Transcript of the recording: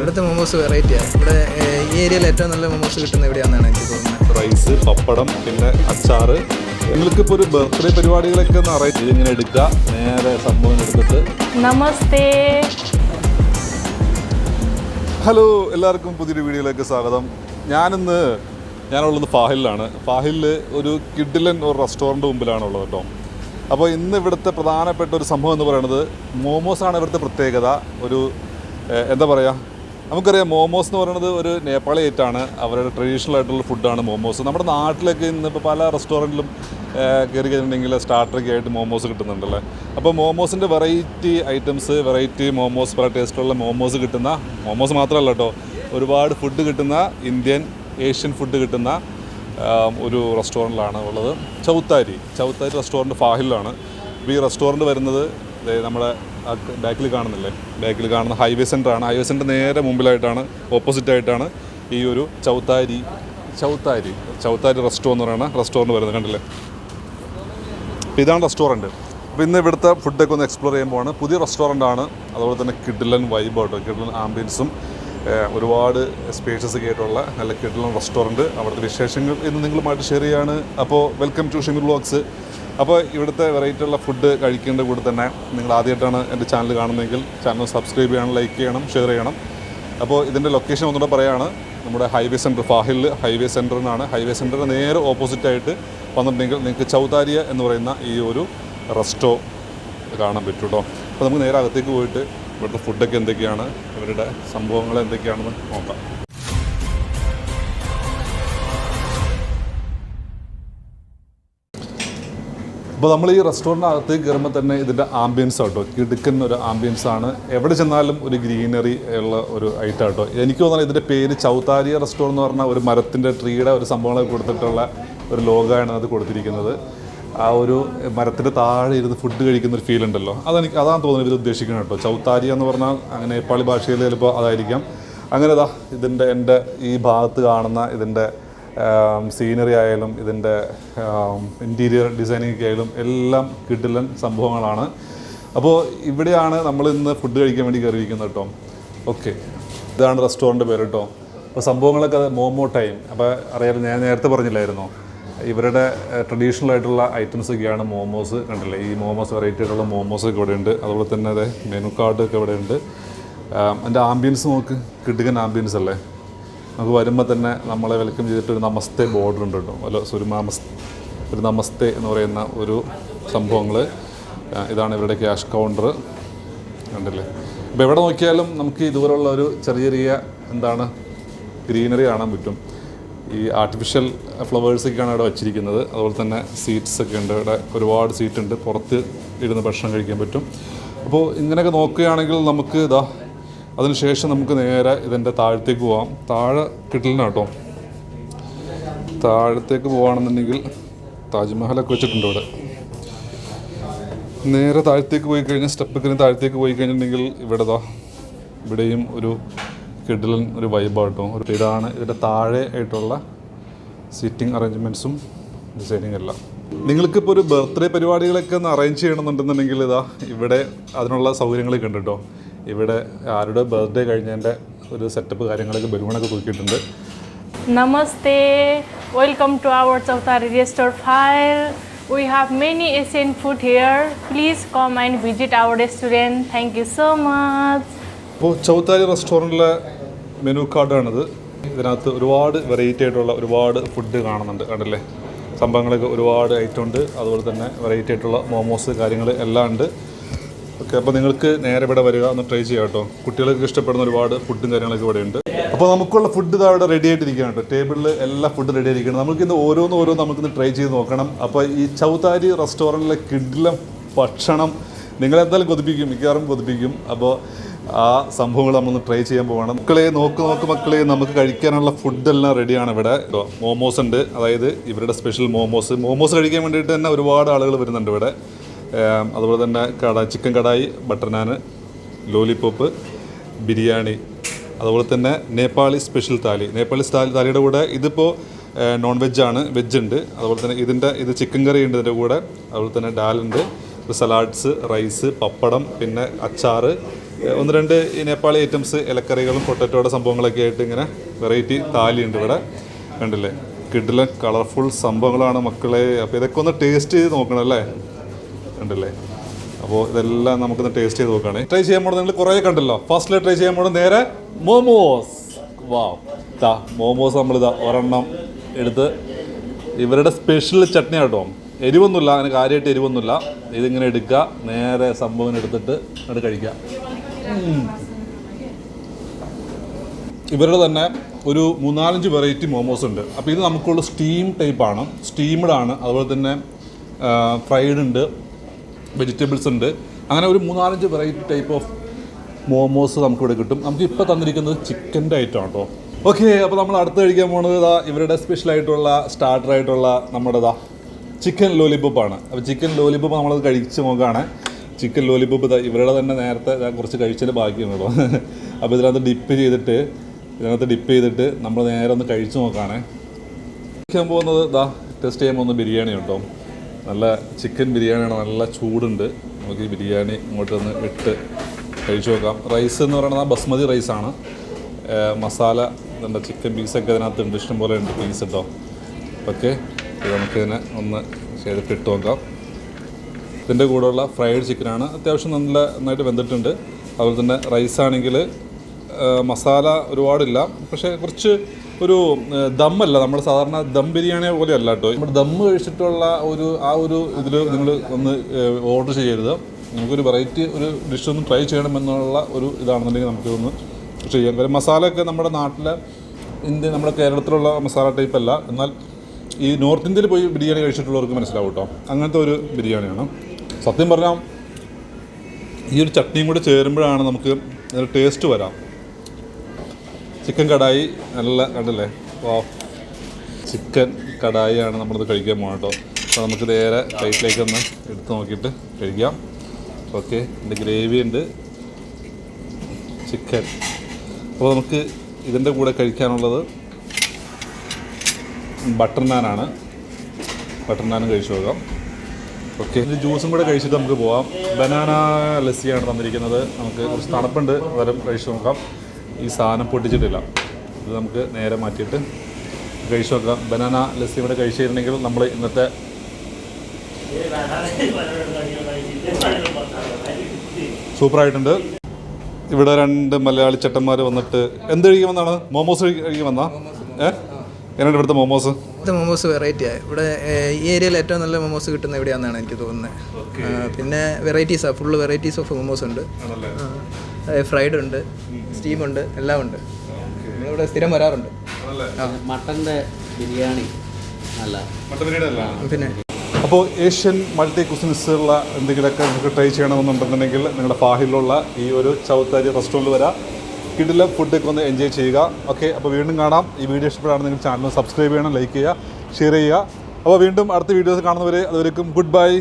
ഇവിടുത്തെ മൊമോസ് വെറൈറ്റിയാണ്. ഇവിടെ ഈ ഏരിയയിൽ ഏറ്റവും നല്ല മൊമോസ് കിട്ടുന്ന എവിടെയാണെന്നാണ് എനിക്ക് തോന്നുന്നത്. റൈസ്, പപ്പടം, പിന്നെ അച്ചാറ്. നിങ്ങൾക്കിപ്പോൾ ഒരു ബർത്ത്ഡേ പരിപാടികളൊക്കെ ഒന്ന് അറേഞ്ച് ഇതിങ്ങനെ എടുക്കുക, നേരെ സംഭവം എടുത്തിട്ട്. നമസ്തേ. ഹലോ, എല്ലാവർക്കും പുതിയൊരു വീഡിയോയിലേക്ക് സ്വാഗതം. ഞാനുള്ളത് ഫാഹിലാണ്. ഫാഹിലിൽ ഒരു കിഡിലൻ ഒരു റെസ്റ്റോറൻറ്റ് മുമ്പിലാണുള്ളത് കേട്ടോ. അപ്പോൾ ഇന്ന് ഇവിടുത്തെ പ്രധാനപ്പെട്ട ഒരു സംഭവം എന്ന് പറയുന്നത് മോമോസാണ് ഇവിടുത്തെ പ്രത്യേകത. എന്താ പറയുക, നമുക്കറിയാം മോമോസ് എന്ന് പറയുന്നത് ഒരു നേപ്പാളി ഐറ്റാണ്. അവരുടെ ട്രഡീഷണൽ ആയിട്ടുള്ള ഫുഡാണ് മോമോസ്. നമ്മുടെ നാട്ടിലൊക്കെ ഇന്നിപ്പോൾ പല റെസ്റ്റോറൻറ്റിലും കയറി കഴിഞ്ഞിട്ടുണ്ടെങ്കിൽ സ്റ്റാർട്ടറൊക്കെ ആയിട്ട് മോമോസ് കിട്ടുന്നുണ്ടല്ലേ. അപ്പോൾ മോമോസിൻ്റെ വെറൈറ്റി ഐറ്റംസ്, വെറൈറ്റി മോമോസ്, പല ടേസ്റ്റുള്ള മോമോസ് കിട്ടുന്ന, മോമോസ് മാത്രമല്ല കേട്ടോ, ഒരുപാട് ഫുഡ് കിട്ടുന്ന, ഇന്ത്യൻ ഏഷ്യൻ ഫുഡ് കിട്ടുന്ന ഒരു റെസ്റ്റോറൻറ്റിലാണ് ഉള്ളത്. ചൗത്താരി റെസ്റ്റോറൻറ്റ് ഫാഹിലാണ്. അപ്പോൾ ഈ റെസ്റ്റോറൻറ്റ് വരുന്നത് നമ്മുടെ ബാക്കിൽ കാണുന്ന ഹൈവേ സെൻ്ററാണ്. ഹൈവേ സെൻ്റർ നേരെ മുമ്പിലായിട്ടാണ്, ഓപ്പോസിറ്റായിട്ടാണ് ഈ ഒരു ചൗത്താരി റെസ്റ്റോ എന്ന് പറയുന്ന റെസ്റ്റോറൻറ്റ് വരുന്നത്. കണ്ടില്ലേ, അപ്പോൾ ഇതാണ് റെസ്റ്റോറൻറ്റ്. അപ്പോൾ ഇന്ന് ഇവിടുത്തെ ഫുഡൊക്കെ ഒന്ന് എക്സ്പ്ലോർ ചെയ്യുമ്പോഴാണ്. പുതിയ റെസ്റ്റോറൻ്റാണ്, അതുപോലെ തന്നെ കിഡിലൻ വൈബാട്ടോ, കിഡിലൻ ആംബിയൻസും, ഒരുപാട് സ്പേഷ്യസ് ഒക്കെ ആയിട്ടുള്ള നല്ല കിഡിലൻ റെസ്റ്റോറൻറ്റ്. അവിടുത്തെ വിശേഷങ്ങൾ ഇന്ന് നിങ്ങളുമായിട്ട് ഷെയർ ചെയ്യാണ്. അപ്പോൾ വെൽക്കം ടു ഷിമിർ വ്ളോഗ്സ്. അപ്പോൾ ഇവിടുത്തെ വെറൈറ്റി ഉള്ള ഫുഡ് കഴിക്കേണ്ട കൂടെ തന്നെ നിങ്ങൾ ആദ്യമായിട്ടാണ് എൻ്റെ ചാനൽ കാണുന്നതെങ്കിൽ ചാനൽ സബ്സ്ക്രൈബ് ചെയ്യണം, ലൈക്ക് ചെയ്യണം, ഷെയർ ചെയ്യണം. അപ്പോൾ ഇതിൻ്റെ ലൊക്കേഷൻ ഒന്നുകൂടെ പറയുകയാണ്. നമ്മുടെ ഹൈവേ സെൻറ്റർ, ഫാഹിലിൽ ഹൈവേ സെൻറ്ററിനാണ്. ഹൈവേ സെൻറ്ററിന് നേരെ ഓപ്പോസിറ്റായിട്ട് വന്നിട്ടുണ്ടെങ്കിൽ നിങ്ങൾക്ക് ചൗതാരിയ എന്ന് പറയുന്ന ഈ ഒരു റെസ്റ്റോ കാണാൻ പറ്റും കേട്ടോ. അപ്പോൾ നമുക്ക് നേരെ അകത്തേക്ക് പോയിട്ട് ഇവിടുത്തെ ഫുഡൊക്കെ എന്തൊക്കെയാണ്, ഇവരുടെ സംഭവങ്ങൾ എന്തൊക്കെയാണെന്ന് നോക്കാം. അപ്പോൾ നമ്മൾ ഈ റെസ്റ്റോറൻറ്റിനകത്തേക്ക് കയറുമ്പോൾ തന്നെ ഇതിൻ്റെ ആംബിയൻസ് ആട്ടോ, കിടുക്കുന്ന ഒരു ആംബിയൻസ് ആണ്. എവിടെ ചെന്നാലും ഒരു ഗ്രീനറി ഉള്ള ഒരു ഐറ്റം ആട്ടോ. എനിക്ക് തോന്നുന്നത് ഇതിൻ്റെ പേര് ചൗതാരിയ റെസ്റ്റോറൻറ്റ് എന്ന് പറഞ്ഞാൽ ഒരു മരത്തിൻ്റെ ട്രീയുടെ ഒരു സംഭവങ്ങളൊക്കെ കൊടുത്തിട്ടുള്ള ഒരു ലോഗോയാണ് അത് കൊടുത്തിരിക്കുന്നത്. ആ ഒരു മരത്തിൻ്റെ താഴെ ഇരുന്ന് ഫുഡ് കഴിക്കുന്ന ഒരു ഫീൽ ഉണ്ടല്ലോ, അതാണ് തോന്നുന്നത് ഇത് ഉദ്ദേശിക്കുന്നത് കേട്ടോ. ചൗതാരിയ എന്ന് പറഞ്ഞാൽ അങ്ങനെ നേപ്പാളി ഭാഷയിൽ ചിലപ്പോൾ അതായിരിക്കാം. അങ്ങനെ എൻ്റെ ഈ ഭാഗത്ത് കാണുന്ന ഇതിൻ്റെ സീനറി ആയാലും ഇതിൻ്റെ ഇൻറ്റീരിയർ ഡിസൈനിങ് ആയാലും എല്ലാം കിഡിലൻ സംഭവങ്ങളാണ്. അപ്പോൾ ഇവിടെയാണ് നമ്മൾ ഇന്ന് ഫുഡ് കഴിക്കാൻ വേണ്ടി കയറിയിരിക്കുന്നത് കേട്ടോ. ഓക്കെ, ഇതാണ് റെസ്റ്റോറൻറ്റ് പേര് കേട്ടോ. അപ്പോൾ സംഭവങ്ങളൊക്കെ മോമോ ടൈം. അപ്പോൾ അറിയാമല്ലോ, ഞാൻ നേരത്തെ പറഞ്ഞില്ലായിരുന്നോ, ഇവരുടെ ട്രഡീഷണൽ ആയിട്ടുള്ള ഐറ്റംസ് ഒക്കെയാണ് മോമോസ്. കണ്ടില്ലേ, ഈ മോമോസ് വെറൈറ്റി ആയിട്ടുള്ള മോമോസൊക്കെ ഇവിടെ ഉണ്ട്. അതുപോലെ തന്നെ അതെ മെനു കാർഡൊക്കെ ഇവിടെ ഉണ്ട്. അതിൻ്റെ ആംബിയൻസ് നോക്ക്, കിടുക്കൻ ആംബിയൻസ് അല്ലേ. നമുക്ക് വരുമ്പോൾ തന്നെ നമ്മളെ വെൽക്കം ചെയ്തിട്ട് ഒരു നമസ്തേ ബോർഡർ ഉണ്ട് കേട്ടോ. ഒരു നമസ്തേ എന്ന് പറയുന്ന ഒരു സംഭവങ്ങൾ. ഇതാണ് ഇവരുടെ ക്യാഷ് കൗണ്ടർ, കണ്ടില്ലേ. അപ്പോൾ എവിടെ നോക്കിയാലും നമുക്ക് ഇതുപോലുള്ള ഒരു ചെറിയ എന്താണ് ഗ്രീനറി കാണാൻ പറ്റും. ഈ ആർട്ടിഫിഷ്യൽ ഫ്ലവേഴ്സൊക്കെയാണ് ഇവിടെ വച്ചിരിക്കുന്നത്. അതുപോലെ തന്നെ സീറ്റ്സൊക്കെ ഉണ്ട് ഇവിടെ, ഒരുപാട് സീറ്റ് ഉണ്ട്, പുറത്ത് ഇരുന്ന് ഭക്ഷണം കഴിക്കാൻ പറ്റും. അപ്പോൾ ഇങ്ങനെയൊക്കെ നോക്കുകയാണെങ്കിൽ നമുക്ക് അതിനുശേഷം നമുക്ക് നേരെ ഇതിൻ്റെ താഴത്തേക്ക് പോകാം. താഴെ കിട്ടില്ല കേട്ടോ. താഴത്തേക്ക് പോകുകയാണെന്നുണ്ടെങ്കിൽ താജ്മഹലൊക്കെ വെച്ചിട്ടുണ്ട് ഇവിടെ. നേരെ താഴത്തേക്ക് പോയി കഴിഞ്ഞാൽ സ്റ്റെപ്പൊക്കെ താഴത്തേക്ക് പോയി കഴിഞ്ഞിട്ടുണ്ടെങ്കിൽ ഇവിടെയും ഒരു കിഡിലൻ ഒരു വൈബാട്ടോ. ഇതാണ് ഇതിൻ്റെ താഴെ ആയിട്ടുള്ള സീറ്റിംഗ് അറേഞ്ച്മെൻറ്റ്സും ഡിസൈനിങ് എല്ലാം. നിങ്ങൾക്കിപ്പോൾ ഒരു ബർത്ത്ഡേ പരിപാടികളൊക്കെ ഒന്ന് അറേഞ്ച് ചെയ്യണമെന്നുണ്ടെന്നുണ്ടെങ്കിൽ ഇവിടെ അതിനുള്ള സൗകര്യങ്ങളൊക്കെ ഉണ്ട് കേട്ടോ. ഇവിടെ ആരുടെ ബർത്ത്ഡേ കഴിഞ്ഞതിൻ്റെ ഒരു സെറ്റപ്പ് കാര്യങ്ങളൊക്കെ ബലൂണൊക്കെ തൂക്കിയിട്ടുണ്ട്. നമസ്തേ, welcome to our Chaudhary restaurant Fahil. We have many Asian food here. Please come and visit our restaurant. Thank you so much. അപ്പോൾ ചൗതാരി റെസ്റ്റോറൻറ്റിലെ മെനു കാർഡാണിത്. ഇതിനകത്ത് ഒരുപാട് വെറൈറ്റി ആയിട്ടുള്ള ഒരുപാട് ഫുഡ് കാണുന്നുണ്ട്, കണ്ടല്ലേ. സംഭവങ്ങളൊക്കെ ഒരുപാട് ഐറ്റം ഉണ്ട്. അതുപോലെ തന്നെ വെറൈറ്റി ആയിട്ടുള്ള മോമോസ് കാര്യങ്ങൾ എല്ലാം ഉണ്ട്. ഓക്കെ, അപ്പോൾ നിങ്ങൾക്ക് നേരെ ഇവിടെ വരിക, ഒന്ന് ട്രൈ ചെയ്യാം കേട്ടോ. കുട്ടികൾക്ക് ഇഷ്ടപ്പെടുന്ന ഒരുപാട് ഫുഡും കാര്യങ്ങളൊക്കെ ഇവിടെ ഉണ്ട്. അപ്പോൾ നമുക്കുള്ള ഫുഡ് ഇവിടെ റെഡി ആയിട്ടിരിക്കുകയാണ് കേട്ടോ. ടേബിളിൽ എല്ലാ ഫുഡ് റെഡി ആയിരിക്കണം. നമുക്കിന്ന് ഓരോന്ന് നമുക്കിന്ന് ട്രൈ ചെയ്ത് നോക്കണം. അപ്പോൾ ഈ ചൗതാരി റെസ്റ്റോറൻറ്റിലെ കിഡിലൻ ഭക്ഷണം നിങ്ങളെന്തായാലും കൊതിപ്പിക്കും, മിക്കവാറും കൊതിപ്പിക്കും. അപ്പോൾ ആ സംഭവങ്ങൾ നമ്മളൊന്ന് ട്രൈ ചെയ്യാൻ പോകണം. മക്കളെ നമുക്ക് കഴിക്കാനുള്ള ഫുഡെല്ലാം റെഡിയാണ് ഇവിടെ. മോമോസ് ഉണ്ട്, അതായത് ഇവരുടെ സ്പെഷ്യൽ മോമോസ് കഴിക്കാൻ വേണ്ടിയിട്ട് തന്നെ ഒരുപാട് ആളുകൾ വരുന്നുണ്ട് ഇവിടെ. അതുപോലെ തന്നെ ചിക്കൻ കടായി, ബട്ടർ നാൻ, ലോലിപോപ്പ്, ബിരിയാണി, അതുപോലെ തന്നെ നേപ്പാളി സ്പെഷ്യൽ താലിയുടെ കൂടെ ഇതിപ്പോൾ നോൺ വെജാണ്, വെജുണ്ട്. അതുപോലെ തന്നെ ഇത് ചിക്കൻ കറി ഉണ്ട് ഇതിൻ്റെ കൂടെ. അതുപോലെ തന്നെ ഡാലുണ്ട്, സലാഡ്സ്, റൈസ്, പപ്പടം, പിന്നെ അച്ചാറ്, ഒന്ന് രണ്ട് ഈ നേപ്പാളി ഐറ്റംസ് ഇലക്കറികളും പൊട്ടറ്റോയുടെ സംഭവങ്ങളൊക്കെ ആയിട്ട് ഇങ്ങനെ വെറൈറ്റി താലി ഉണ്ട് ഇവിടെ. കണ്ടില്ലേ, കിഡിലെ കളർഫുൾ സംഭവങ്ങളാണ് മക്കളെ. അപ്പോൾ ഇതൊക്കെ ഒന്ന് ടേസ്റ്റ് ചെയ്ത് നോക്കണം അല്ലേ. കണ്ടില്ലേ, അപ്പോൾ ഇതെല്ലാം നമുക്കൊന്ന് ടേസ്റ്റ് ചെയ്ത് നോക്കുകയാണ്. ട്രൈ ചെയ്യാൻ പോകണം, നിങ്ങൾ കുറേ കണ്ടല്ലോ. ഫസ്റ്റിൽ ട്രൈ ചെയ്യാൻ പോകണം നേരെ മോമോസ്. വാ, ഇതാ മോമോസ് നമ്മളിതാ ഒരെണ്ണം എടുത്ത്, ഇവരുടെ സ്പെഷ്യൽ ചട്നി കേട്ടോ. എരിവൊന്നുമില്ല, അങ്ങനെ കാര്യമായിട്ട് എരിവൊന്നുമില്ല. ഇതിങ്ങനെ എടുക്കുക, നേരെ സംഭവം എടുത്തിട്ട് അത് കഴിക്കുക. ഇവരുടെ തന്നെ ഒരു 3-4 വെറൈറ്റി മോമോസ് ഉണ്ട്. അപ്പോൾ ഇത് നമുക്കുള്ള സ്റ്റീം ടൈപ്പാണ്, സ്റ്റീംഡ് ആണ്. അതുപോലെ തന്നെ ഫ്രൈഡ് ഉണ്ട്, വെജിറ്റബിൾസ് ഉണ്ട്. അങ്ങനെ ഒരു 3-4 വെറൈറ്റി ടൈപ്പ് ഓഫ് മോമോസ് നമുക്കിവിടെ കിട്ടും. നമുക്ക് ഇപ്പോൾ തന്നിരിക്കുന്നത് ചിക്കൻ്റെ ഐറ്റം കേട്ടോ. ഓക്കെ, അപ്പോൾ നമ്മൾ അടുത്ത് കഴിക്കാൻ പോകുന്നത് ഇതാ ഇവരുടെ സ്പെഷ്യലായിട്ടുള്ള സ്റ്റാർട്ടറായിട്ടുള്ള നമ്മുടെ ചിക്കൻ ലോലിപോപ്പാണ്. അപ്പോൾ ചിക്കൻ ലോലിപോപ്പ് നമ്മളത് കഴിച്ച് നോക്കുകയാണ്. ചിക്കൻ ലോലിപോപ്പ് ഇവരുടെ തന്നെ നേരത്തെ കുറച്ച് കഴിച്ചതിൽ ബാക്കിയാണ് കേട്ടോ. അപ്പോൾ ഇതിനകത്ത് ഡിപ്പ് ചെയ്തിട്ട് നമ്മൾ നേരെ ഒന്ന് കഴിച്ച് നോക്കുകയാണ്. കഴിക്കാൻ പോകുന്നത് ടെസ്റ്റ് ചെയ്യാൻ പോകുന്ന ബിരിയാണി കേട്ടോ. നല്ല ചിക്കൻ ബിരിയാണിയാണ്, നല്ല ചൂടുണ്ട്. നമുക്ക് ഈ ബിരിയാണി ഇങ്ങോട്ട് ഒന്ന് ഇട്ട് കഴിച്ചു നോക്കാം. റൈസ് എന്ന് പറയുന്നത് ബസ്മതി റൈസാണ്. മസാല എന്താ ചിക്കൻ പീസൊക്കെ അതിനകത്തുണ്ട്, ഇഷ്ടംപോലെ ഉണ്ട് പീസ് കേട്ടോ. ഓക്കെ, ഇത് നമുക്കിതിനെ ഒന്ന് ചെയ്തിട്ട് ഇട്ട് നോക്കാം. ഇതിൻ്റെ കൂടെയുള്ള ഫ്രൈഡ് ചിക്കനാണ്, അത്യാവശ്യം നന്നായിട്ട് വെന്തിട്ടുണ്ട്. അതുപോലെ തന്നെ റൈസാണെങ്കിൽ മസാല ഒരുപാടില്ല, പക്ഷേ കുറച്ച് ഒരു ദമ്മല്ല, നമ്മൾ സാധാരണ ദം ബിരിയാണി പോലെ അല്ല കേട്ടോ. നമ്മൾ ദമ്മ് കഴിച്ചിട്ടുള്ള ഒരു ഇതിൽ നിങ്ങൾ ഒന്ന് ഓർഡർ ചെയ്യരുത്. നമുക്കൊരു വെറൈറ്റി ഒരു ഡിഷ് ഒന്ന് ട്രൈ ചെയ്യണമെന്നുള്ള ഒരു ഇതാണെന്നുണ്ടെങ്കിൽ നമുക്കിതൊന്ന് ചെയ്യാം. കാര്യം മസാലയൊക്കെ നമ്മുടെ നാട്ടിലെ നമ്മുടെ കേരളത്തിലുള്ള മസാല ടൈപ്പ് അല്ല. എന്നാൽ ഈ നോർത്ത് ഇന്ത്യയിൽ പോയി ബിരിയാണി കഴിച്ചിട്ടുള്ളവർക്ക് മനസ്സിലാവും കേട്ടോ. അങ്ങനത്തെ ഒരു ബിരിയാണിയാണ്. സത്യം പറഞ്ഞാൽ ഈ ഒരു ചട്നിയും കൂടെ ചേരുമ്പോഴാണ് നമുക്ക് ടേസ്റ്റ് വരാം. ചിക്കൻ കടായി നല്ല കണ്ടില്ലേ, ചിക്കൻ കടായിയാണ് നമ്മളിത് കഴിക്കാൻ പോകുന്നത് കേട്ടോ. അപ്പോൾ നമുക്ക് നേരെ പ്ലേറ്റിലേക്കൊന്ന് എടുത്ത് നോക്കിയിട്ട് കഴിക്കാം. ഓക്കെ, ഇതിൻ്റെ ഗ്രേവി ഉണ്ട്, ചിക്കൻ. അപ്പോൾ നമുക്ക് ഇതിൻ്റെ കൂടെ കഴിക്കാനുള്ളത് ബട്ടർ നാനാണ്. ബട്ടർ നാനും കഴിച്ചു നോക്കാം. ഓക്കെ, ഇത് ജ്യൂസും കൂടെ കഴിച്ചിട്ട് നമുക്ക് പോകാം. ബനാന ലസ്സിയാണ് തന്നിരിക്കുന്നത്. നമുക്ക് കുറച്ച് തണുപ്പുണ്ട്, വരെ കഴിച്ചു നോക്കാം. ഈ സാധനം പൊട്ടിച്ചിട്ടില്ല, ഇത് നമുക്ക് നേരെ മാറ്റിയിട്ട് കഴിച്ചു നോക്കാം. ബനാന ലസ്സി ഇവിടെ കഴിച്ചിട്ടുണ്ടെങ്കിൽ നമ്മൾ ഇന്നത്തെ സൂപ്പറായിട്ടുണ്ട്. ഇവിടെ 2 മലയാളി ചേട്ടന്മാർ വന്നിട്ട് എന്ത് കഴിക്കാൻ വന്നാണ്? മോമോസ് കഴിക്കാൻ വന്നാ? എങ്ങനെയാണ് ഇവിടുത്തെ മോമോസ്? ഇവിടുത്തെ മോമോസ് വെറൈറ്റിയാണ്. ഇവിടെ ഈ ഏരിയയിൽ ഏറ്റവും നല്ല മോമോസ് കിട്ടുന്ന എവിടെയാണെന്നാണ് എനിക്ക് തോന്നുന്നത്. പിന്നെ വെറൈറ്റീസാണ്, ഫുള്ള് വെറൈറ്റീസ് ഓഫ് മോമോസ് ഉണ്ട്. ഫ്രൈഡ് ഉണ്ട്, സ്റ്റീമുണ്ട്, എല്ലാം ഉണ്ട്. നമ്മളിവിടെ സ്ഥിരം വരാറുണ്ട്. മട്ടൻ്റെ ബിരിയാണി നല്ല പിന്നെ അപ്പോൾ ഏഷ്യൻ മൾട്ടി കുസിൻസുള്ള എന്തെങ്കിലുമൊക്കെ നിങ്ങൾക്ക് ട്രൈ ചെയ്യണമെന്നുണ്ടെന്നുണ്ടെങ്കിൽ നിങ്ങളുടെ ഫാഹിലുള്ള ഈ ഒരു ചൗത്താരി റെസ്റ്റോറൻറ്റിൽ വരാം. കിടിലം ഫുഡൊക്കെ ഒന്ന് എൻജോയ് ചെയ്യുക. ഓക്കെ, അപ്പോൾ വീണ്ടും കാണാം. ഈ വീഡിയോ ഇഷ്ടപ്പെടാണ് നിങ്ങൾ ചാനൽ സബ്സ്ക്രൈബ് ചെയ്യണം, ലൈക്ക് ചെയ്യുക, ഷെയർ ചെയ്യുക. അപ്പോൾ വീണ്ടും അടുത്ത വീഡിയോസ് കാണുന്നവരെ അതുവരെയും ഗുഡ് ബൈ.